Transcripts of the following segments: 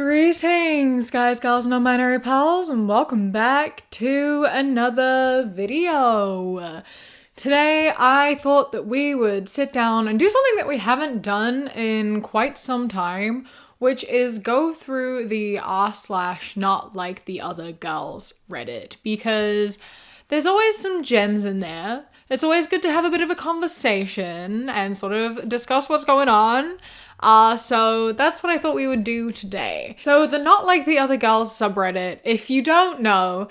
Greetings, guys, gals, non-binary pals, and welcome back to another video. Today, I thought that we would sit down and do something that we haven't done in quite some time, which is go through the r/not like the other girls Reddit, because there's always some gems in there. It's always good to have a bit of a conversation and sort of discuss what's going on. So that's what I thought we would do today. So the Not Like the Other Girls subreddit, if you don't know,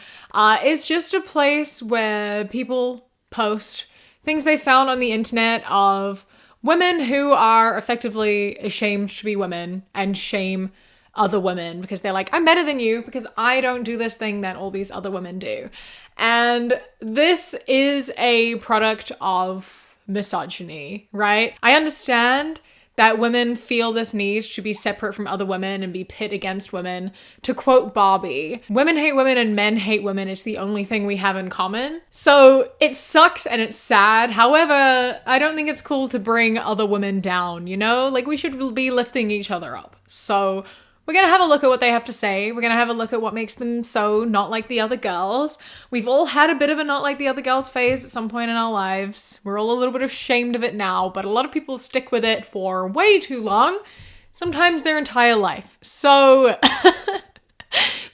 is just a place where people post things they found on the internet of women who are effectively ashamed to be women and shame other women because they're like, I'm better than you because I don't do this thing that all these other women do. And this is a product of misogyny, right? I understand that women feel this need to be separate from other women and be pit against women. To quote Barbie, women hate women and men hate women is the only thing we have in common. So it sucks and it's sad. However, I don't think it's cool to bring other women down, you know? Like, we should be lifting each other up. So we're going to have a look at what they have to say. We're going to have a look at what makes them so not like the other girls. We've all had a bit of a not like the other girls phase at some point in our lives. We're all a little bit ashamed of it now, but a lot of people stick with it for way too long, sometimes their entire life. So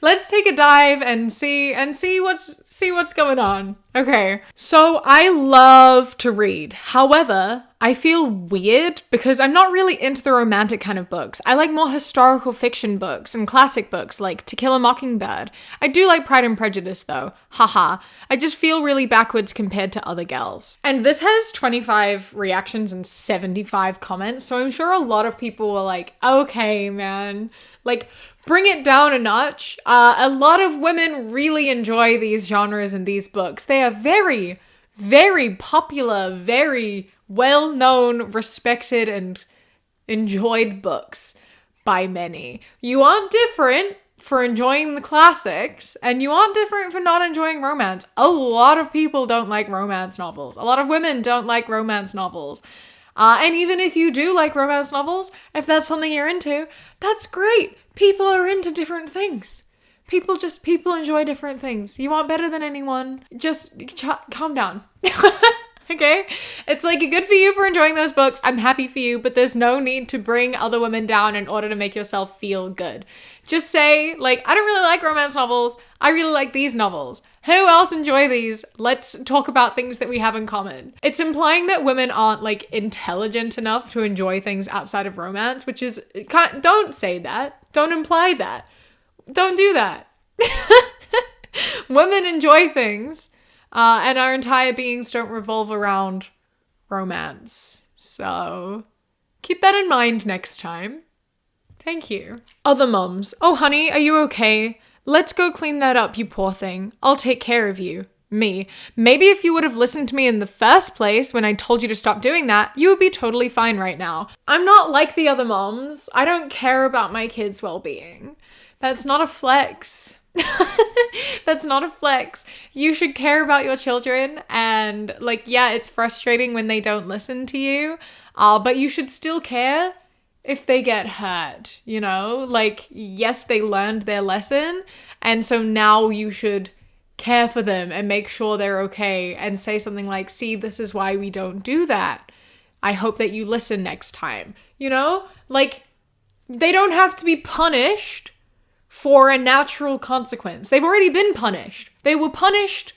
let's take a dive and see what's going on. Okay, so I love to read. However, I feel weird because I'm not really into the romantic kind of books. I like more historical fiction books and classic books like To Kill a Mockingbird. I do like Pride and Prejudice though. Haha. I just feel really backwards compared to other girls. And this has 25 reactions and 75 comments, so I'm sure a lot of people were like, okay, man, like, bring it down a notch. A lot of women really enjoy these genres and these books. They are very, very popular, very well-known, respected, and enjoyed books by many. You aren't different for enjoying the classics, and you aren't different for not enjoying romance. A lot of people don't like romance novels. A lot of women don't like romance novels. And even if you do like romance novels, if that's something you're into, that's great. People are into different things. People enjoy different things. You aren't better than anyone. Just calm down. Okay? It's like, good for you for enjoying those books. I'm happy for you, but there's no need to bring other women down in order to make yourself feel good. Just say, like, I don't really like romance novels. I really like these novels. Who else enjoy these? Let's talk about things that we have in common. It's implying that women aren't, like, intelligent enough to enjoy things outside of romance, which is, don't say that. Don't imply that. Don't do that. Women enjoy things. And our entire beings don't revolve around romance. So keep that in mind next time. Thank you. Other moms. Oh, honey, are you okay? Let's go clean that up, you poor thing. I'll take care of you. Me. Maybe if you would have listened to me in the first place when I told you to stop doing that, you would be totally fine right now. I'm not like the other moms. I don't care about my kids' well-being. That's not a flex. That's not a flex. You should care about your children, and like, yeah, it's frustrating when they don't listen to you, but you should still care if they get hurt, you know? Like, yes, they learned their lesson, and so now you should care for them and make sure they're okay and say something like, see, this is why we don't do that. I hope that you listen next time, you know? Like, they don't have to be punished for a natural consequence. They've already been punished. They were punished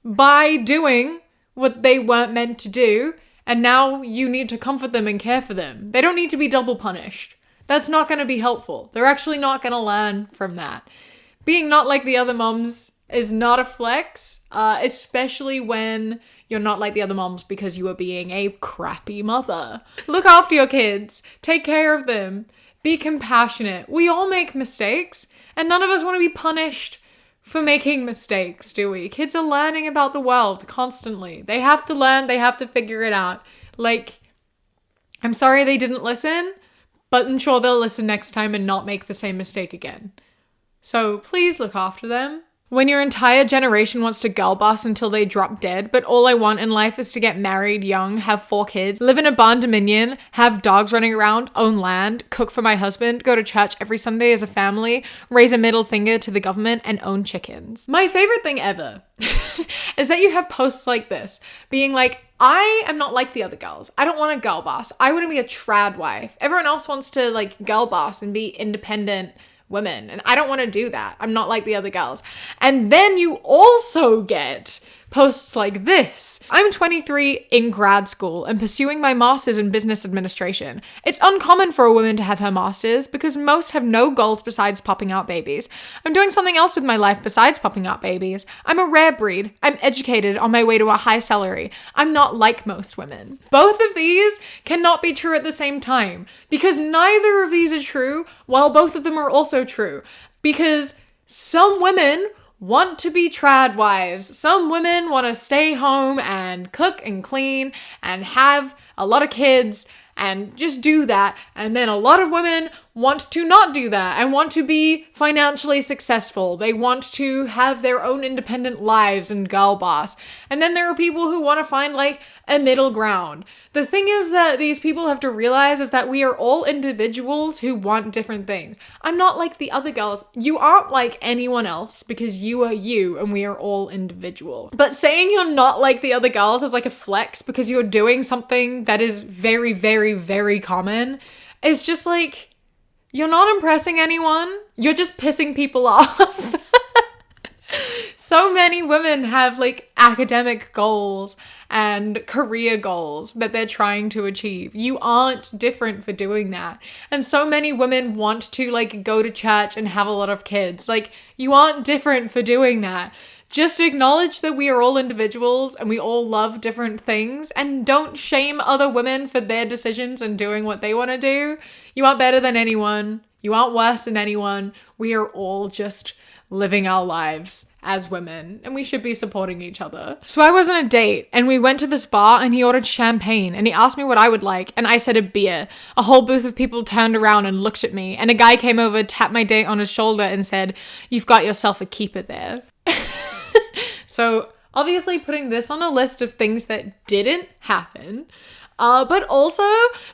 by doing what they weren't meant to do, and now you need to comfort them and care for them. They don't need to be double punished. That's not going to be helpful. They're actually not going to learn from that. Being not like the other moms is not a flex, especially when you're not like the other moms because you are being a crappy mother. Look after your kids. Take care of them. Be compassionate. We all make mistakes, and none of us want to be punished for making mistakes, do we? Kids are learning about the world constantly. They have to learn, they have to figure it out. Like, I'm sorry they didn't listen, but I'm sure they'll listen next time and not make the same mistake again. So please look after them. When your entire generation wants to girl boss until they drop dead, but all I want in life is to get married young, have 4 kids, live in a barn dominion, have dogs running around, own land, cook for my husband, go to church every Sunday as a family, raise a middle finger to the government, and own chickens. My favorite thing ever is that you have posts like this being like, I am not like the other girls. I don't want a girl boss. I want to be a trad wife. Everyone else wants to like girl boss and be independent women, and I don't want to do that. I'm not like the other girls. And then you also get posts like this. I'm 23 in grad school and pursuing my master's in business administration. It's uncommon for a woman to have her master's because most have no goals besides popping out babies. I'm doing something else with my life besides popping out babies. I'm a rare breed. I'm educated on my way to a high salary. I'm not like most women. Both of these cannot be true at the same time because neither of these are true while both of them are also true. Because some women want to be trad wives. Some women want to stay home and cook and clean and have a lot of kids and just do that. And then a lot of women want to not do that and want to be financially successful. They want to have their own independent lives and girl boss. And then there are people who want to find like a middle ground. The thing is that these people have to realize is that we are all individuals who want different things. I'm not like the other girls. You aren't like anyone else because you are you and we are all individual. But saying you're not like the other girls is like a flex because you're doing something that is very, very, very common. It's just like, you're not impressing anyone. You're just pissing people off. So many women have like academic goals and career goals that they're trying to achieve. You aren't different for doing that. And so many women want to like go to church and have a lot of kids. Like, you aren't different for doing that. Just acknowledge that we are all individuals and we all love different things, and don't shame other women for their decisions and doing what they want to do. You aren't better than anyone. You aren't worse than anyone. We are all just living our lives as women and we should be supporting each other. So I was on a date and we went to this bar and he ordered champagne and he asked me what I would like and I said a beer. A whole booth of people turned around and looked at me and a guy came over, tapped my date on his shoulder and said, "You've got yourself a keeper there." So obviously putting this on a list of things that didn't happen. But also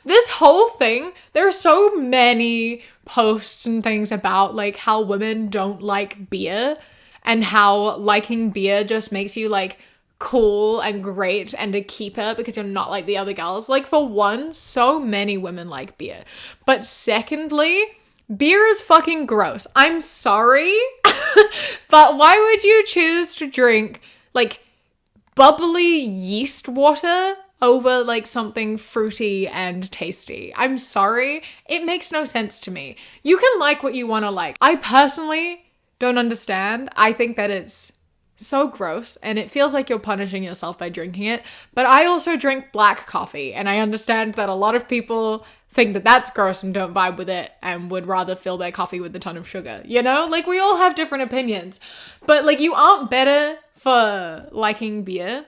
this whole thing, there are so many posts and things about like how women don't like beer and how liking beer just makes you like cool and great and a keeper because you're not like the other girls. Like, for one, so many women like beer. But secondly, beer is fucking gross. I'm sorry, but why would you choose to drink like bubbly yeast water over like something fruity and tasty? I'm sorry. It makes no sense to me. You can like what you want to like. I personally don't understand. I think that it's so gross and it feels like you're punishing yourself by drinking it. But I also drink black coffee and I understand that a lot of people think that that's gross and don't vibe with it and would rather fill their coffee with a ton of sugar. You know, like, we all have different opinions, but like, you aren't better for liking beer.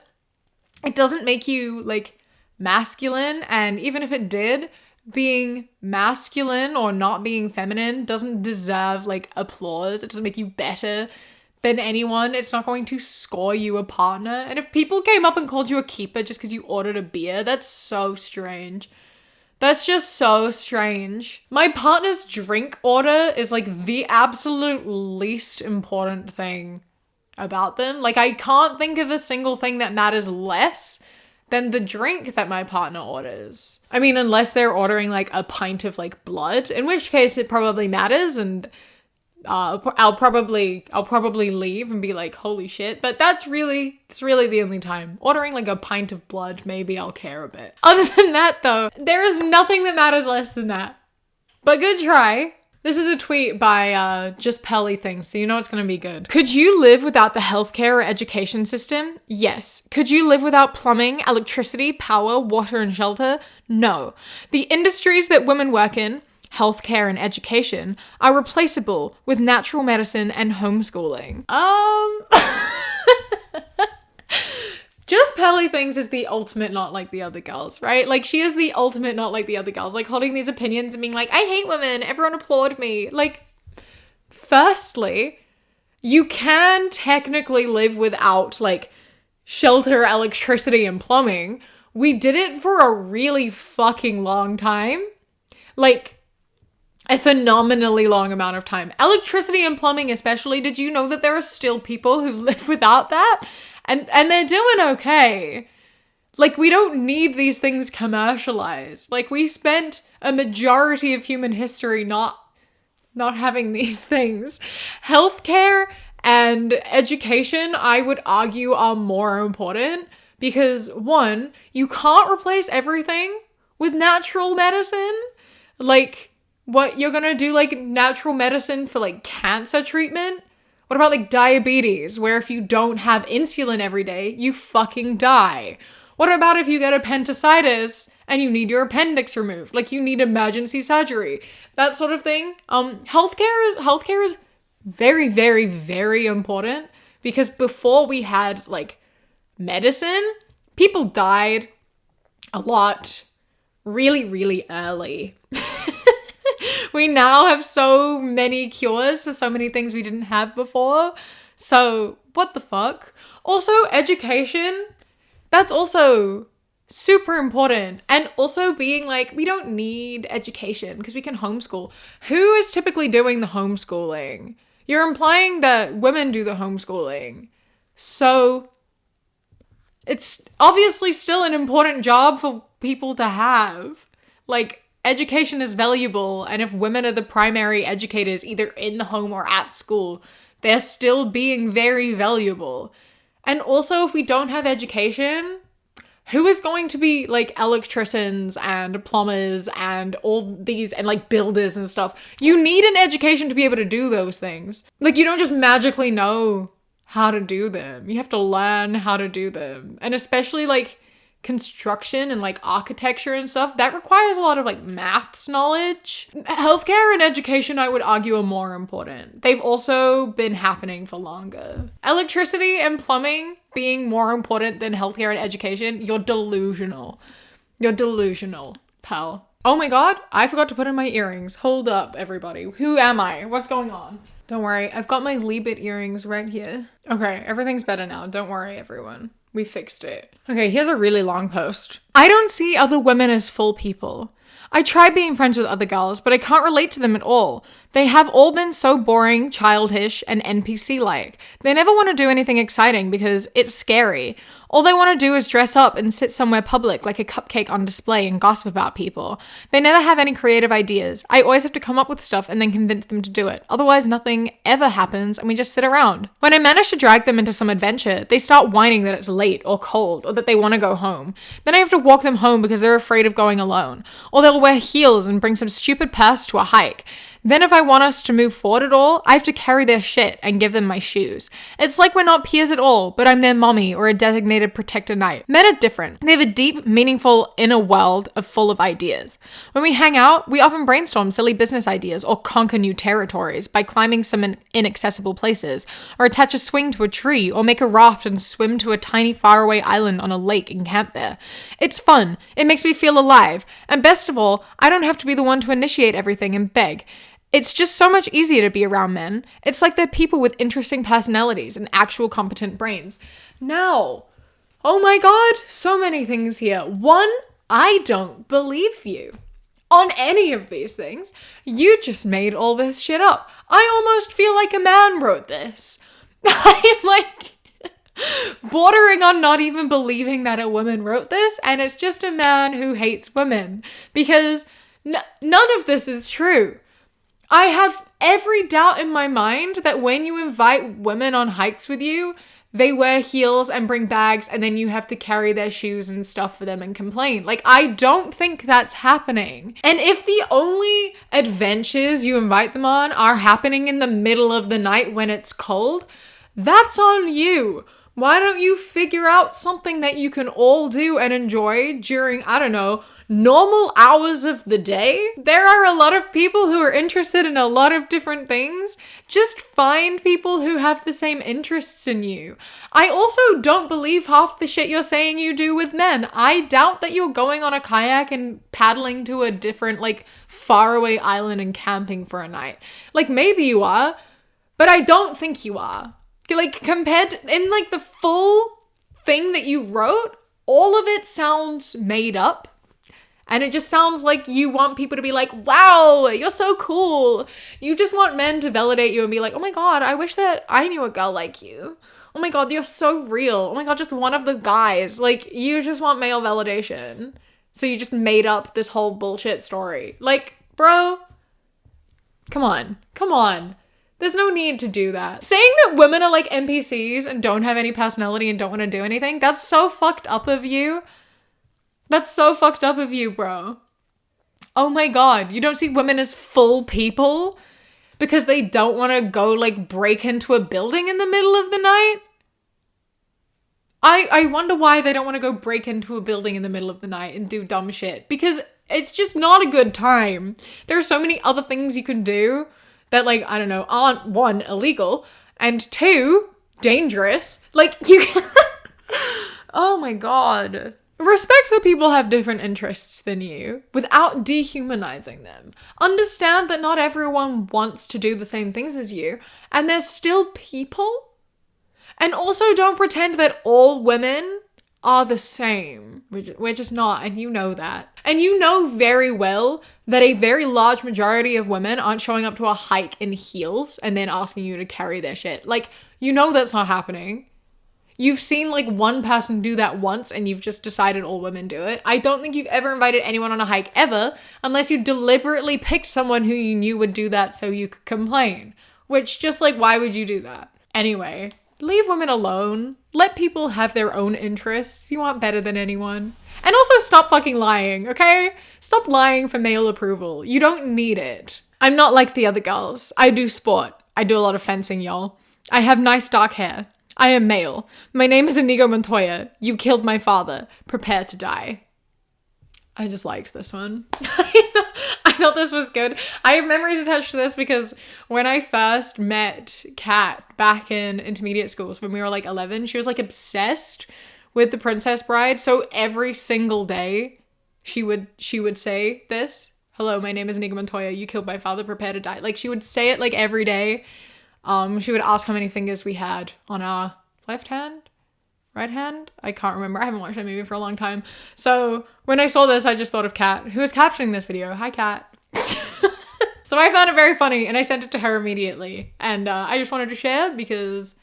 It doesn't make you like masculine, and even if it did, being masculine or not being feminine doesn't deserve like applause. It doesn't make you better than anyone. It's not going to score you a partner. And if people came up and called you a keeper just because you ordered a beer, that's so strange. That's just so strange. My partner's drink order is like the absolute least important thing about them. Like, I can't think of a single thing that matters less than the drink that my partner orders. I mean, unless they're ordering like a pint of like blood, in which case it probably matters, and I'll probably leave and be like, holy shit. But it's really the only time. Ordering like a pint of blood, maybe I'll care a bit. Other than that though, there is nothing that matters less than that. But good try. This is a tweet by Just Pelly Things, so you know it's going to be good. Could you live without the healthcare or education system? Yes. Could you live without plumbing, electricity, power, water, and shelter? No. The industries that women work in, healthcare and education, are replaceable with natural medicine and homeschooling. Just Pelly Things is the ultimate not like the other girls, right? Like, she is the ultimate not like the other girls, like holding these opinions and being like, I hate women, everyone applaud me. Like, firstly, you can technically live without like shelter, electricity, and plumbing. We did it for a really fucking long time. Like, a phenomenally long amount of time. Electricity and plumbing especially. Did you know that there are still people who live without that? And they're doing okay. Like, we don't need these things commercialized. Like, we spent a majority of human history not having these things. Healthcare and education, I would argue, are more important because, one, you can't replace everything with natural medicine. Like, what, you're gonna do like natural medicine for like cancer treatment? What about like diabetes, where if you don't have insulin every day, you fucking die? What about if you get appendicitis and you need your appendix removed? Like, you need emergency surgery, that sort of thing. Healthcare is very, very, very important because before we had like medicine, people died a lot really, really early. We now have so many cures for so many things we didn't have before. So what the fuck? Also, education, that's also super important. And also being like, we don't need education because we can homeschool. Who is typically doing the homeschooling? You're implying that women do the homeschooling. So it's obviously still an important job for people to have. Like, education is valuable, and if women are the primary educators, either in the home or at school, they're still being very valuable. And also, if we don't have education, who is going to be like electricians and plumbers and all these and like builders and stuff? You need an education to be able to do those things. Like, you don't just magically know how to do them. You have to learn how to do them. And especially like construction and like architecture and stuff, that requires a lot of like maths knowledge. Healthcare and education, I would argue, are more important. They've also been happening for longer. Electricity and plumbing being more important than healthcare and education, you're delusional. You're delusional, pal. Oh my god, I forgot to put in my earrings. Hold up, everybody. Who am I? What's going on? Don't worry, I've got my Libet earrings right here. Okay, everything's better now. Don't worry, everyone. We fixed it. Okay, here's a really long post. I don't see other women as full people. I try being friends with other girls, but I can't relate to them at all. They have all been so boring, childish, and NPC-like. They never want to do anything exciting because it's scary. All they want to do is dress up and sit somewhere public like a cupcake on display and gossip about people. They never have any creative ideas. I always have to come up with stuff and then convince them to do it. Otherwise, nothing ever happens and we just sit around. When I manage to drag them into some adventure, they start whining that it's late or cold or that they want to go home. Then I have to walk them home because they're afraid of going alone. Or they'll wear heels and bring some stupid purse to a hike. Then if I want us to move forward at all, I have to carry their shit and give them my shoes. It's like we're not peers at all, but I'm their mommy or a designated protector knight. Men are different. They have a deep, meaningful inner world full of ideas. When we hang out, we often brainstorm silly business ideas or conquer new territories by climbing some inaccessible places, or attach a swing to a tree, or make a raft and swim to a tiny faraway island on a lake and camp there. It's fun. It makes me feel alive. And best of all, I don't have to be the one to initiate everything and beg. It's just so much easier to be around men. It's like they're people with interesting personalities and actual competent brains. Now, oh my god, so many things here. One, I don't believe you on any of these things. You just made all this shit up. I almost feel like a man wrote this. I'm like bordering on not even believing that a woman wrote this, and it's just a man who hates women, because none of this is true. I have every doubt in my mind that when you invite women on hikes with you, they wear heels and bring bags, and then you have to carry their shoes and stuff for them and complain. Like, I don't think that's happening. And if the only adventures you invite them on are happening in the middle of the night when it's cold, that's on you. Why don't you figure out something that you can all do and enjoy during, I don't know, normal hours of the day? There are a lot of people who are interested in a lot of different things. Just find people who have the same interests in you. I also don't believe half the shit you're saying you do with men. I doubt that you're going on a kayak and paddling to a different, like, faraway island and camping for a night. Like, maybe you are, But I don't think you are. Like, compared to, in like the full thing that you wrote, all of it sounds made up. And it just sounds like you want people to be like, wow, you're so cool. You just want men to validate you and be like, oh my God, I wish that I knew a girl like you. Oh my God, you're so real. Oh my God, just one of the guys. Like, you just want male validation. So you just made up this whole bullshit story. Like, bro, come on. Come on. There's no need to do that. Saying that women are like NPCs and don't have any personality and don't want to do anything, that's so fucked up of you. That's so fucked up of you, bro. Oh my God, you don't see women as full people because they don't want to go like break into a building in the middle of the night? I wonder why they don't want to go break into a building in the middle of the night and do dumb shit, because it's just not a good time. There are so many other things you can do that, like, I don't know, aren't, one, illegal, and two, dangerous. Like, you oh my God. Respect that people have different interests than you without dehumanizing them. Understand that not everyone wants to do the same things as you, and they're still people. And also don't pretend that all women are the same. We're just not, and you know that. And you know very well that a very large majority of women aren't showing up to a hike in heels and then asking you to carry their shit. Like, you know that's not happening. You've seen like one person do that once and you've just decided all women do it. I don't think you've ever invited anyone on a hike ever unless you deliberately picked someone who you knew would do that so you could complain. Which, just like, why would you do that? Anyway, leave women alone. Let people have their own interests. You aren't better than anyone. And also stop fucking lying, okay? Stop lying for male approval. You don't need it. I'm not like the other girls. I do sport. I do a lot of fencing, y'all. I have nice dark hair. I am male. My name is Inigo Montoya. You killed my father. Prepare to die. I just liked this one. I thought this was good. I have memories attached to this because when I first met Kat back in intermediate schools, when we were like 11, she was like obsessed with The Princess Bride. So every single day she would say this. Hello, my name is Inigo Montoya. You killed my father. Prepare to die. Like, she would say it like every day. She would ask how many fingers we had on our left hand, right hand. I can't remember. I haven't watched that movie for a long time. So when I saw this, I just thought of Kat, who is captioning this video. Hi, Kat. So I found it very funny and I sent it to her immediately. And I just wanted to share because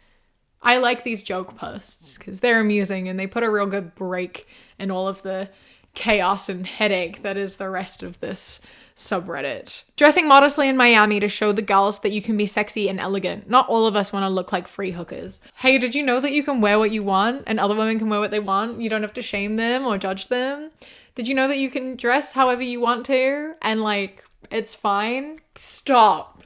I like these joke posts because they're amusing and they put a real good break in all of the chaos and headache that is the rest of this subreddit. Dressing modestly in Miami to show the girls that you can be sexy and elegant. Not all of us want to look like free hookers. Hey, did you know that you can wear what you want and other women can wear what they want? You don't have to shame them or judge them. Did you know that you can dress however you want to and like it's fine? Stop.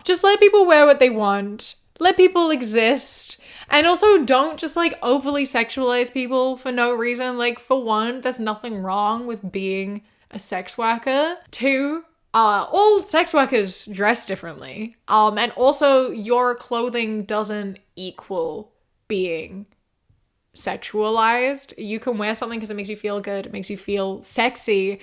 Just let people wear what they want. Let people exist. And also don't just like overly sexualize people for no reason. Like, for one, there's nothing wrong with being a sex worker. Two, all sex workers dress differently. And also your clothing doesn't equal being sexualized. You can wear something because it makes you feel good. It makes you feel sexy.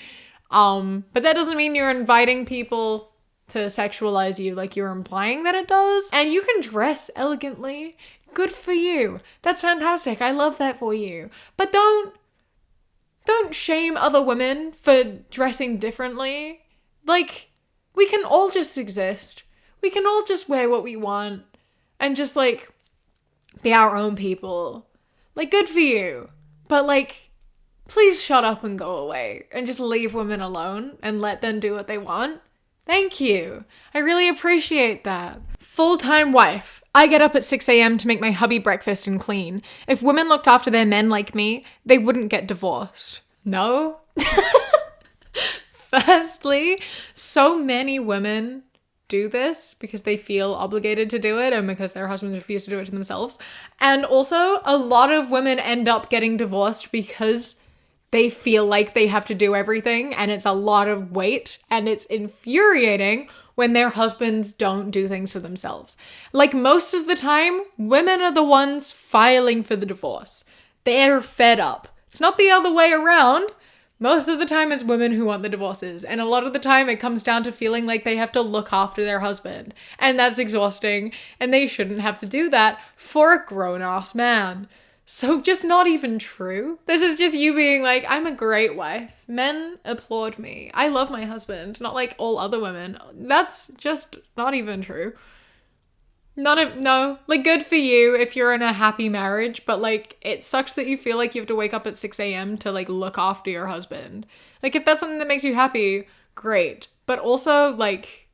But that doesn't mean you're inviting people to sexualize you like you're implying that it does. And you can dress elegantly. Good for you. That's fantastic. I love that for you. But don't shame other women for dressing differently. Like, we can all just exist. We can all just wear what we want and just like be our own people. Like, good for you. But like, please shut up and go away and just leave women alone and let them do what they want. Thank you. I really appreciate that. Full-time wife. I get up at 6 a.m. to make my hubby breakfast and clean. If women looked after their men like me, they wouldn't get divorced. No? Firstly, so many women do this because they feel obligated to do it and because their husbands refuse to do it to themselves. And also, a lot of women end up getting divorced because they feel like they have to do everything and it's a lot of weight and it's infuriating when their husbands don't do things for themselves. Like, most of the time, women are the ones filing for the divorce. They're fed up. It's not the other way around. Most of the time it's women who want the divorces, and a lot of the time it comes down to feeling like they have to look after their husband, and that's exhausting, and they shouldn't have to do that for a grown-ass man. So just not even true. This is just you being like, I'm a great wife. Men applaud me. I love my husband, not like all other women. That's just not even true. No, like, good for you if you're in a happy marriage, but like, it sucks that you feel like you have to wake up at 6 a.m. to like look after your husband. Like, if that's something that makes you happy, great. But also, like,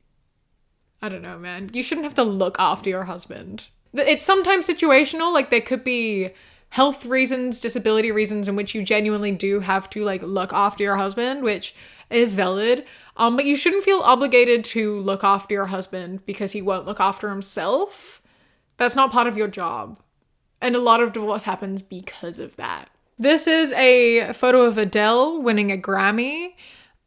I don't know, man. You shouldn't have to look after your husband. It's sometimes situational, like there could be health reasons, disability reasons in which you genuinely do have to like look after your husband, which is valid. But you shouldn't feel obligated to look after your husband because he won't look after himself. That's not part of your job. And a lot of divorce happens because of that. This is a photo of Adele winning a Grammy.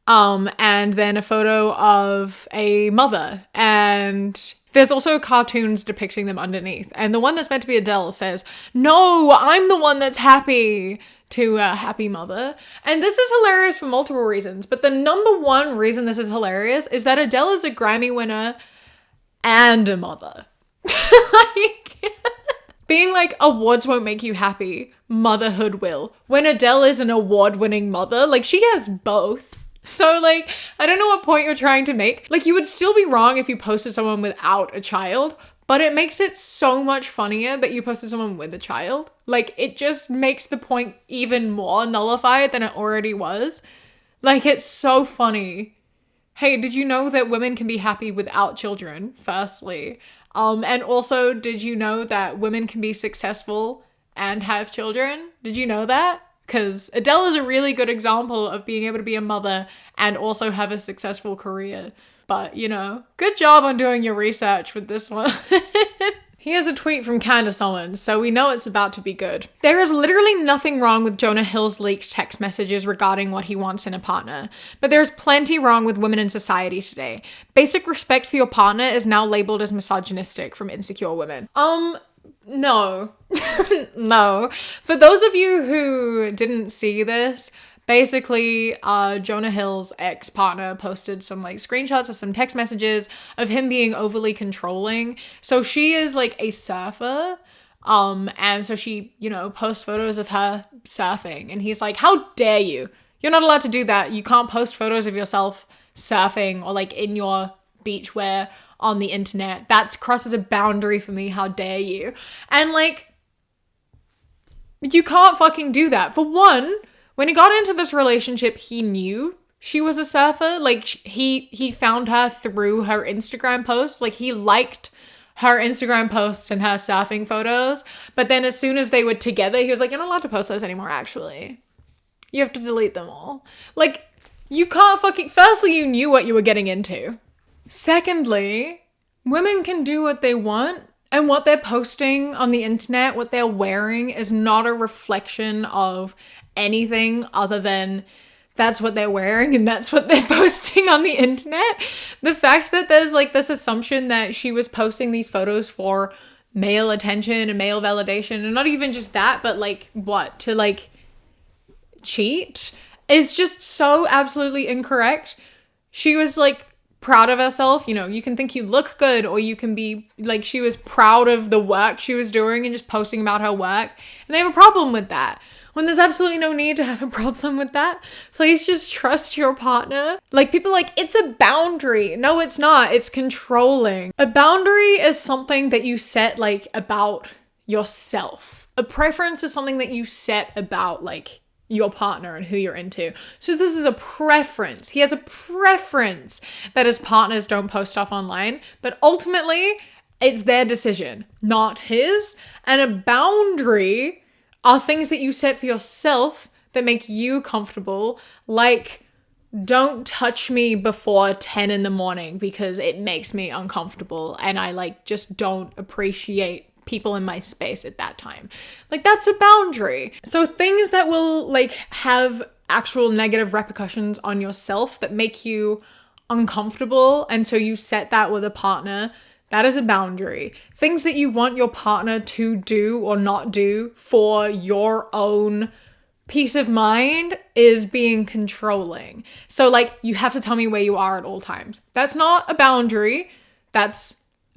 And then a photo of a mother. And there's also cartoons depicting them underneath. And the one that's meant to be Adele says, "No, I'm the one that's happy," to a happy mother. And this is hilarious for multiple reasons. But the number one reason this is hilarious is that Adele is a Grammy winner and a mother. Like, being like, awards won't make you happy, motherhood will. When Adele is an award-winning mother, like, she has both. So, like, I don't know what point you're trying to make. Like, you would still be wrong if you posted someone without a child, but it makes it so much funnier that you posted someone with a child. Like, it just makes the point even more nullified than it already was. Like, it's so funny. Hey, did you know that women can be happy without children, firstly? And also, did you know that women can be successful and have children? Did you know that? Because Adele is a really good example of being able to be a mother and also have a successful career. But, you know, good job on doing your research with this one. Here's a tweet from Candace Owens, so we know it's about to be good. "There is literally nothing wrong with Jonah Hill's leaked text messages regarding what he wants in a partner, but there's plenty wrong with women in society today. Basic respect for your partner is now labeled as misogynistic from insecure women." No. No. For those of you who didn't see this, basically, Jonah Hill's ex-partner posted some like screenshots of some text messages of him being overly controlling. So she is like a surfer. And so she, you know, posts photos of her surfing. And he's like, "How dare you? You're not allowed to do that. You can't post photos of yourself surfing or like in your beachwear on the internet. That's crosses a boundary for me. How dare you?" And like, you can't fucking do that. For one, when he got into this relationship, he knew she was a surfer. Like, he found her through her Instagram posts. Like, he liked her Instagram posts and her surfing photos. But then as soon as they were together, he was like, "You're not allowed to post those anymore, actually. You have to delete them all." Like, you can't fucking... Firstly, you knew what you were getting into. Secondly, women can do what they want. And what they're posting on the internet, what they're wearing, is not a reflection of anything other than that's what they're wearing and that's what they're posting on the internet. The fact that there's like this assumption that she was posting these photos for male attention and male validation, and not even just that, but like what, to like cheat, is just so absolutely incorrect. She was like proud of herself. You know, you can think you look good, or you can be like, she was proud of the work she was doing and just posting about her work. And they have a problem with that, when there's absolutely no need to have a problem with that. Please just trust your partner. Like, people are like, it's a boundary. No, it's not. It's controlling. A boundary is something that you set like about yourself. A preference is something that you set about like your partner and who you're into. So this is a preference. He has a preference that his partners don't post stuff online, but ultimately it's their decision, not his. And a boundary are things that you set for yourself that make you comfortable, like, don't touch me before 10 in the morning because it makes me uncomfortable and I like just don't appreciate people in my space at that time. Like, that's a boundary. So things that will like have actual negative repercussions on yourself that make you uncomfortable, and so you set that with a partner, that is a boundary. Things that you want your partner to do or not do for your own peace of mind is being controlling. So like, you have to tell me where you are at all times. That's not a boundary. That's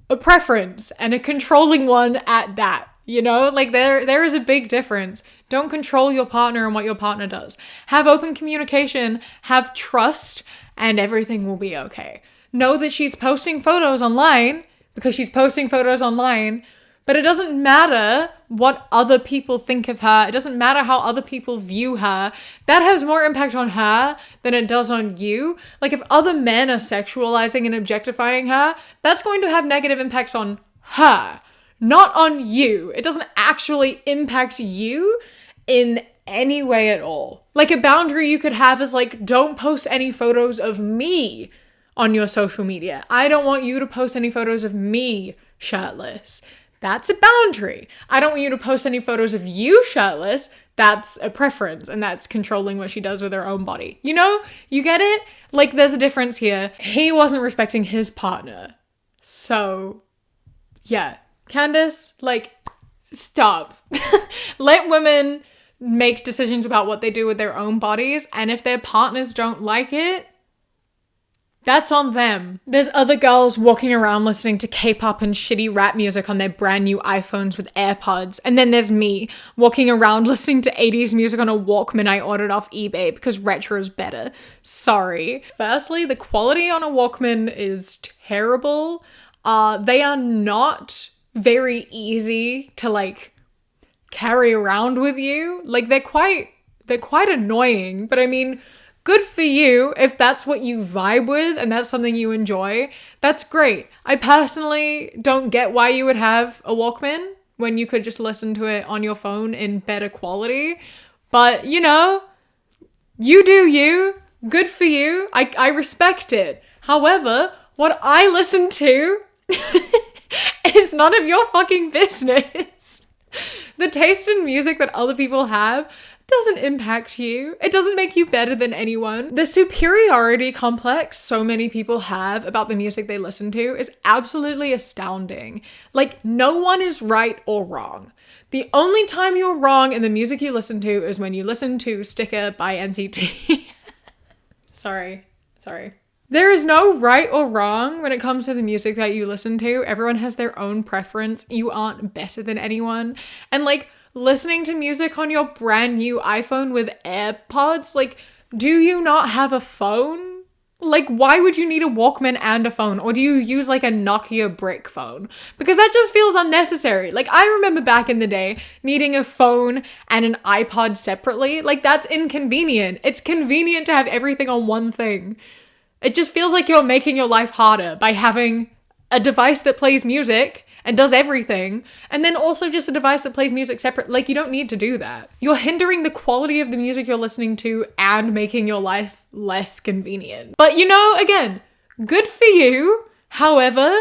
a preference, and a controlling one at that. You know, like there is a big difference. Don't control your partner and what your partner does. Have open communication, have trust, and everything will be okay. Know that she's posting photos online because she's posting photos online, but it doesn't matter what other people think of her. It doesn't matter how other people view her. That has more impact on her than it does on you. Like, if other men are sexualizing and objectifying her, that's going to have negative impacts on her, not on you. It doesn't actually impact you in any way at all. Like, a boundary you could have is like, don't post any photos of me on your social media. I don't want you to post any photos of me shirtless. That's a boundary. I don't want you to post any photos of you shirtless. That's a preference, and that's controlling what she does with her own body. You know? You get it? Like, there's a difference here. He wasn't respecting his partner. So, yeah. Candace, like, stop. Let women make decisions about what they do with their own bodies, and if their partners don't like it, that's on them. There's other girls walking around listening to K-pop and shitty rap music on their brand new iPhones with AirPods. And then there's me walking around listening to 80s music on a Walkman I ordered off eBay because retro is better. Sorry. Firstly, the quality on a Walkman is terrible. They are not very easy to like carry around with you. Like, they're quite annoying, but I mean, good for you if that's what you vibe with and that's something you enjoy. That's great. I personally don't get why you would have a Walkman when you could just listen to it on your phone in better quality. But, you know, you do you. Good for you. I respect it. However, what I listen to is none of your fucking business. The taste in music that other people have doesn't impact you. It doesn't make you better than anyone. The superiority complex so many people have about the music they listen to is absolutely astounding. Like, no one is right or wrong. The only time you're wrong in the music you listen to is when you listen to Sticker by NCT. Sorry. There is no right or wrong when it comes to the music that you listen to. Everyone has their own preference. You aren't better than anyone. And like, listening to music on your brand new iPhone with AirPods, like, do you not have a phone? Like, why would you need a Walkman and a phone? Or do you use like a Nokia brick phone? Because that just feels unnecessary. Like, I remember back in the day needing a phone and an iPod separately. Like, that's inconvenient. It's convenient to have everything on one thing. It just feels like you're making your life harder by having a device that plays music and does everything, and then also just a device that plays music separate. Like, you don't need to do that. You're hindering the quality of the music you're listening to and making your life less convenient. But, you know, again, good for you. However,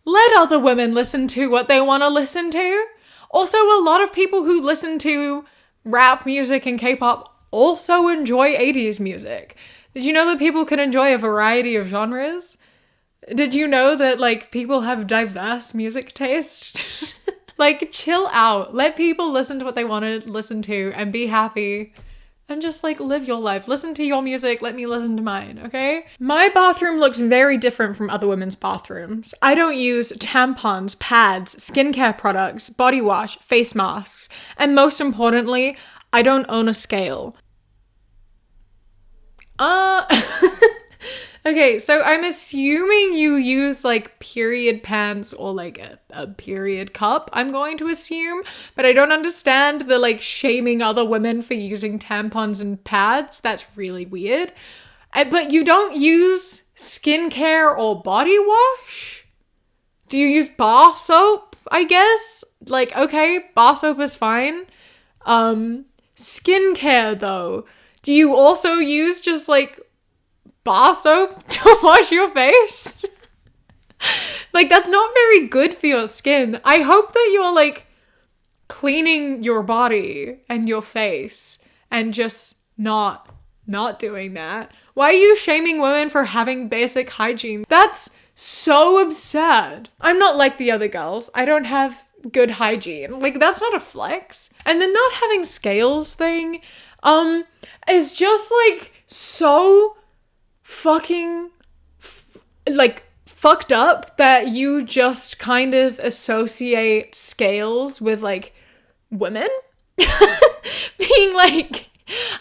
let other women listen to what they want to listen to. Also, a lot of people who listen to rap music and K-pop also enjoy 80s music. Did you know that people can enjoy a variety of genres? Did you know that, like, people have diverse music taste? Like, chill out. Let people listen to what they want to listen to and be happy. And just, like, live your life. Listen to your music. Let me listen to mine, okay? My bathroom looks very different from other women's bathrooms. I don't use tampons, pads, skincare products, body wash, face masks. And most importantly, I don't own a scale. Okay, so I'm assuming you use like period pants or like a period cup, I'm going to assume, but I don't understand the like shaming other women for using tampons and pads. That's really weird. But you don't use skincare or body wash? Do you use bar soap, I guess? Like, okay, bar soap is fine. Skincare though. Do you also use just like bar soap to wash your face? Like, that's not very good for your skin. I hope that you're like cleaning your body and your face and just not doing that. Why are you shaming women for having basic hygiene? That's so absurd. I'm not like the other girls. I don't have good hygiene. Like, that's not a flex. And the not having scales thing, is just like so fucking like fucked up that you just kind of associate scales with like women. Being like,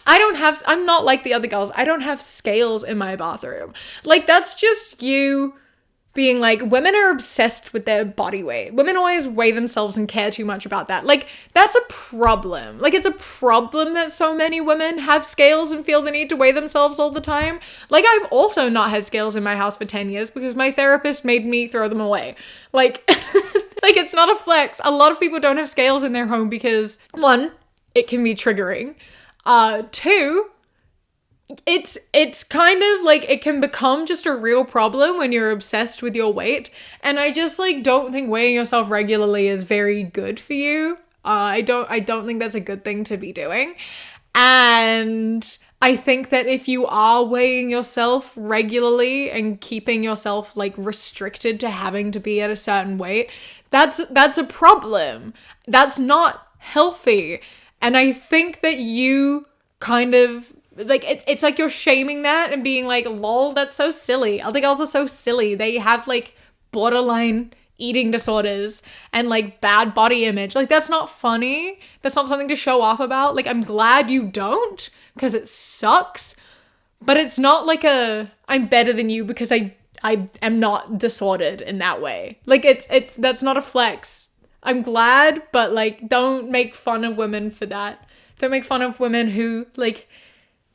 I'm not like the other girls. I don't have scales in my bathroom. Like, that's just you being like, women are obsessed with their body weight. Women always weigh themselves and care too much about that. Like, that's a problem. Like, it's a problem that so many women have scales and feel the need to weigh themselves all the time. Like, I've also not had scales in my house for 10 years because my therapist made me throw them away. Like, like, it's not a flex. A lot of people don't have scales in their home because, one, it can be triggering. Two, it's kind of like it can become just a real problem when you're obsessed with your weight. And I just like don't think weighing yourself regularly is very good for you. I don't think that's a good thing to be doing. And I think that if you are weighing yourself regularly and keeping yourself like restricted to having to be at a certain weight, that's a problem. That's not healthy. And I think that you kind of like it's like you're shaming that and being like, lol, that's so silly. Other girls are so silly. They have like borderline eating disorders and like bad body image. Like, that's not funny. That's not something to show off about. Like, I'm glad you don't, because it sucks. But it's not like I'm better than you because I am not disordered in that way. Like, that's not a flex. I'm glad, but like, don't make fun of women for that. Don't make fun of women who like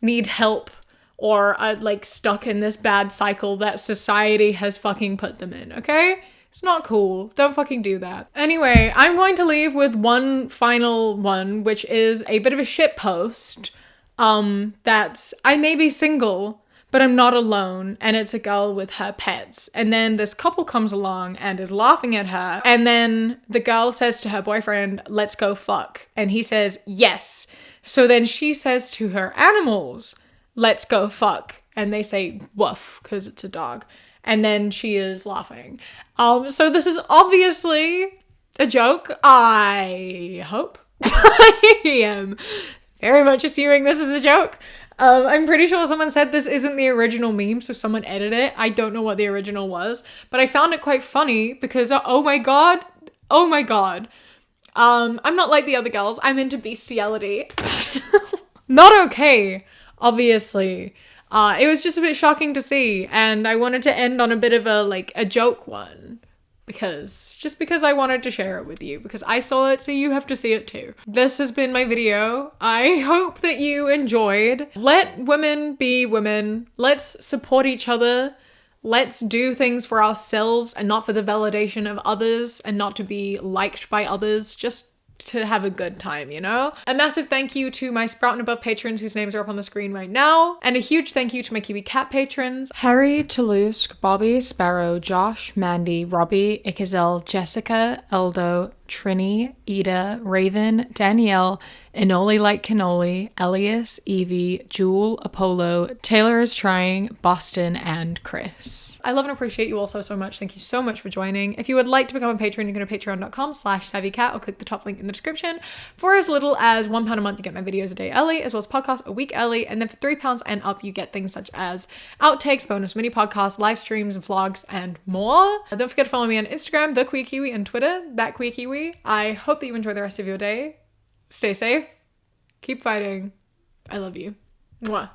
need help or are like stuck in this bad cycle that society has fucking put them in, okay? It's not cool. Don't fucking do that. Anyway, I'm going to leave with one final one, which is a bit of a shit post. That's, I may be single, but I'm not alone, and it's a girl with her pets. And then this couple comes along and is laughing at her, and then the girl says to her boyfriend, let's go fuck. And he says, yes. So then she says to her animals, let's go fuck. And they say woof, because it's a dog. And then she is laughing. So this is obviously a joke. I hope. I am very much assuming this is a joke. I'm pretty sure someone said this isn't the original meme, so someone edited it. I don't know what the original was, but I found it quite funny because, oh my god. I'm not like the other girls. I'm into bestiality. Not okay, obviously. It was just a bit shocking to see, and I wanted to end on a bit of a joke one. Because I wanted to share it with you, because I saw it, so you have to see it too. This has been my video. I hope that you enjoyed. Let women be women. Let's support each other. Let's do things for ourselves and not for the validation of others and not to be liked by others, just to have a good time, you know? A massive thank you to my Sprout and Above patrons whose names are up on the screen right now. And a huge thank you to my Kiwi Cat patrons. Harry, Toulouse, Bobby, Sparrow, Josh, Mandy, Robbie, Ikazel, Jessica, Eldo, Trini, Ida, Raven, Danielle, Inoli Like Cannoli, Elias, Evie, Jewel, Apollo, Taylor is Trying, Boston, and Chris. I love and appreciate you all so much. Thank you so much for joining. If you would like to become a patron, you can go to patreon.com/savvycat or click the top link in the description. For as little as £1 a month, you get my videos a day early, as well as podcasts a week early. And then for £3 and up, you get things such as outtakes, bonus mini podcasts, live streams, vlogs, and more. Don't forget to follow me on Instagram, The Queer Kiwi, and Twitter, That Queer Kiwi. I hope that you enjoy the rest of your day. Stay safe. Keep fighting. I love you. Mwah.